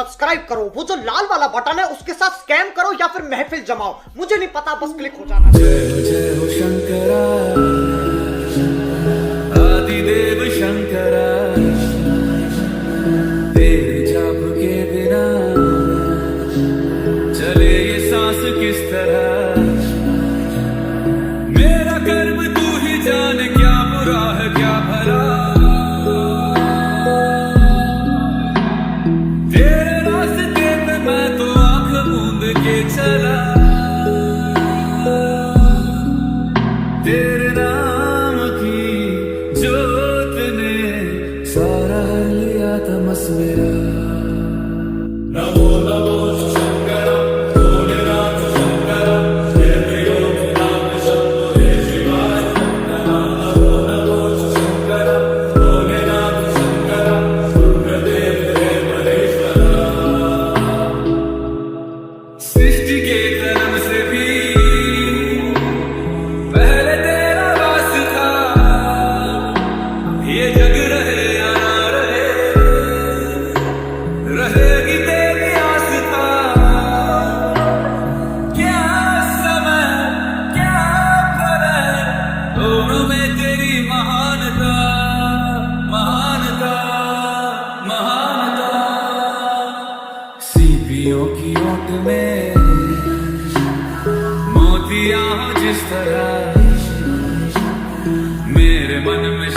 Subscribe करो, वो जो लाल वाला बटन है उसके साथ स्कैम करो या फिर महफिल जमाओ, मुझे नहीं पता, बस क्लिक हो जाना। जय हो शंकरा, आदिदेव शंकरा, तेरे जाप के बिना चले ये सांस किस तरह। मेरा कर्म तू ही जान, क्या बुरा है क्या भला। तेरे रास्ते पे मैं तो आंख मूंद के चला, तेरे नाम की जोत ने सारा लिया तमस मेरा। नमो नमो शंकरा, भोलेनाथ शंकरा, जय प्रियो नाम शंभो हे शिवाय। नमो नमो शंकरा, भोलेनाथ शंकरा, रुद्रदेव हे महेश्वरा। सृष्टि के कर्म से भी पहले तेरा वास था, ये जग रहे या ना रहे, रहेगी तेरी आस्था। क्या समय क्या करे, दोनों में तेरी महानता, महानता, महानता। सीपियों की ओट में मोतियां हो जिस तरह, मेरे मन में